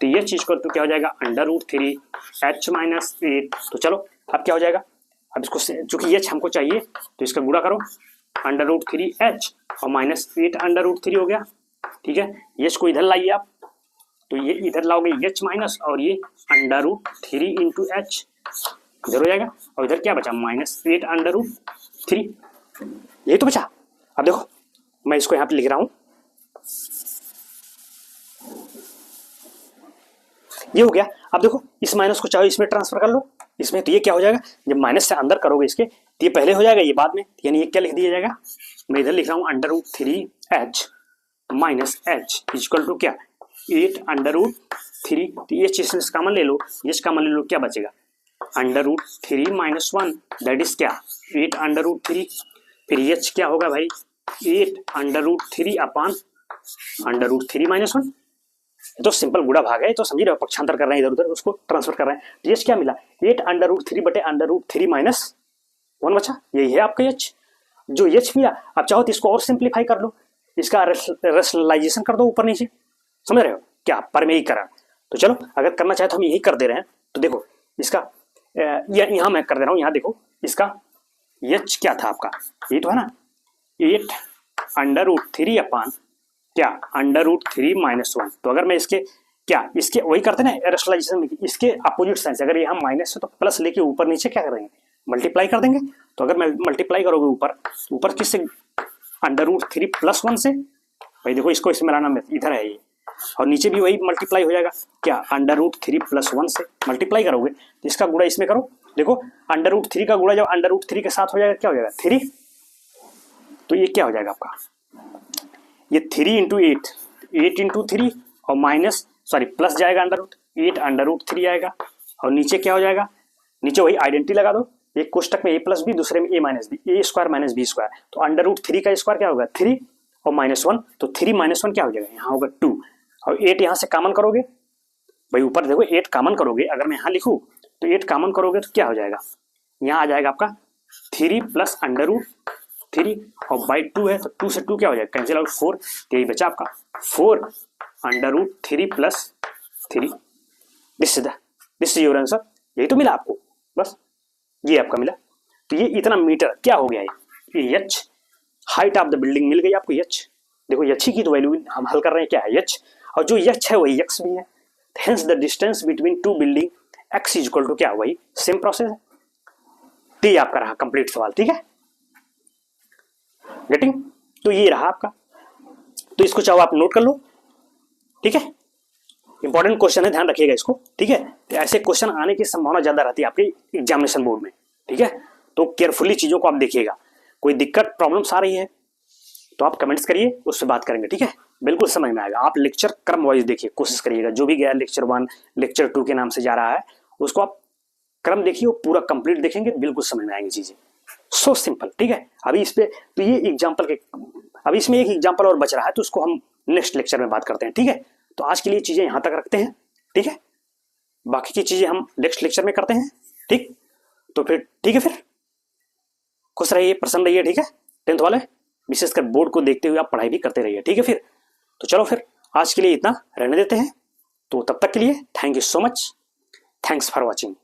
तो h इक्वल टू क्या हो जाएगा अंडर रूट 3 h माइनस 8। तो चलो अब क्या हो जाएगा, अब इसको चूंकि h हमको चाहिए तो इसका गुणा करो, अंडर रूट 3 h और माइनस 8 अंडर रूट 3 हो गया, ठीक है। h को इधर लाइए आप, तो ये इधर लाओगे h माइनस और ये अंडर रूट 3 इंटू h इधर हो जाएगा, और इधर क्या बचा माइनस 8 अंडर रूट 3, यही तो बचा। अब देखो मैं इसको यहाँ पे लिख रहा हूं, ये हो गया। अब देखो इस माइनस को चाहो इसमें ट्रांसफर कर लो, इसमें, तो ये क्या हो जाएगा जब माइनस से अंदर करोगे इसके, तो ये पहले हो जाएगा ये बाद में, यानी ये क्या लिख दिया जाएगा, मैं इधर लिख रहा हूँ under root 3h minus h equal to क्या 8 अंडर रूट 3, तो ये चीज कॉमन ले लो, ये कॉमन ले लो, क्या बचेगा under root 3 minus 1 that is क्या 8 अंडर रूट 3, फिर h क्या होगा भाई 8 under root 3 upon under root 3 minus 1, तो सिंपल गुणा भाग है, तो समझ रहे हो, पक्षांतर कर रहे हैं इधर उधर, उसको ट्रांसफर कर रहे हैं। h क्या मिला 8 अंडर रूट 3 बटे अंडर रूट 3 माइनस 1 बचा, यही है आपका h। जो h मिला आप चाहो तो इसको और सिंप्लीफाई कर लो, इसका रेशनलाइजेशन कर दो ऊपर नीचे, समझ रहे हो क्या पर में ही करा। तो चलो अगर करना चाहे तो हम यही कर दे रहे हैं, तो देखो इसका यहाँ मैं कर दे रहा हूँ, यहाँ देखो इसका h क्या था आपका, ये तो है ना 8 अंडर रूट 3 अपॉन क्या अंडर रूट 3 माइनस 1। तो अगर मैं इसके क्या इसके वही करते ना रेशनलाइजेशन में, इसके अपोजिट साइन से, अगर यहाँ माइनस है तो प्लस लेके ऊपर नीचे क्या करेंगे मल्टीप्लाई कर देंगे। तो अगर मैं मल्टीप्लाई करोगे ऊपर किससे अंडर रूट 3 प्लस 1 से, भाई देखो इसको इसमें लाना इधर है ये, और नीचे भी वही मल्टीप्लाई हो जाएगा क्या अंडर रूट 3 प्लस 1 से मल्टीप्लाई करोगे, तो इसका गुणा इसमें करो, देखो अंडर रूट 3 का गुणा जब अंडर रूट 3 के साथ हो जाएगा क्या हो जाएगा 3, तो ये क्या हो जाएगा आपका ये 3 इंटू 8 इंटू 3 और माइनस सॉरी प्लस जाएगा अंडर रूट 8 अंडर रूट 3 आएगा, और नीचे क्या हो जाएगा, नीचे वही आइडेंटिटी लगा दो, एक कोष्टक में a प्लस बी, दूसरे में a minus B, A square minus B square, तो अंडर रूट 3 का स्क्वायर क्या होगा 3 और -1, तो 3 -1 क्या हो जाएगा, यहाँ होगा 2, और 8 यहाँ से कॉमन करोगे भाई, ऊपर देखो 8 कॉमन करोगे, अगर मैं यहाँ लिखूँ तो 8 कॉमन करोगे तो क्या हो जाएगा, यहाँ आ जाएगा आपका 3 प्लस अंडर रूट 3 और बाई 2 है, तो 2 से 2 क्या हो जाएगा, कैंसिल आउट 4, तो यही बचा आपका 4 under root 3 plus 3, this is your answer. यही तो मिला आपको, बस ये आपका मिला। तो ये इतना मीटर क्या हो गया है, ये H, height of the building मिल गई आपको एच। देखो एच की तो वैल्यू हम हल कर रहे हैं, क्या है एच, और जो एच है वही एक्स भी है, hence the distance between two building X is equal to क्या, वही सेम प्रोसेस है। तो ये आपका रहा कंप्लीट सवाल, ठीक है, गेटिंग। तो ये रहा आपका, तो इसको चाहो आप नोट कर लो, ठीक है, इंपॉर्टेंट क्वेश्चन है, ध्यान रखिएगा इसको, ठीक है। तो ऐसे क्वेश्चन आने की संभावना ज्यादा रहती है आपके एग्जामिनेशन बोर्ड में, ठीक है, तो केयरफुली चीजों को आप देखिएगा। कोई दिक्कत प्रॉब्लम्स आ रही है तो आप कमेंट्स करिए, उससे बात करेंगे, ठीक है, बिल्कुल समझ में आएगा। आप लेक्चर क्रम वाइज देखिए, कोशिश करिएगा, जो भी गया लेक्चर 1 लेक्चर 2 के नाम से जा रहा है उसको आप क्रम देखिए, पूरा कंप्लीट देखेंगे, बिल्कुल समझ में आएंगी चीजें, सो सिंपल, ठीक है। अभी इस पे तो ये एग्जाम्पल के, अभी इसमें एक एग्जाम्पल और बच रहा है, तो उसको हम नेक्स्ट लेक्चर में बात करते हैं, ठीक है। तो आज के लिए चीजें यहां तक रखते हैं, ठीक है, बाकी की चीजें हम नेक्स्ट लेक्चर में करते हैं, ठीक। तो फिर ठीक है, फिर खुश रहिए, प्रसन्न रहिए, ठीक है। 10th वाले विशेषकर बोर्ड को देखते हुए आप पढ़ाई भी करते रहिए, ठीक है। फिर तो चलो, फिर आज के लिए इतना रहने देते हैं, तो तब तक के लिए thank you so much, thanks for watching.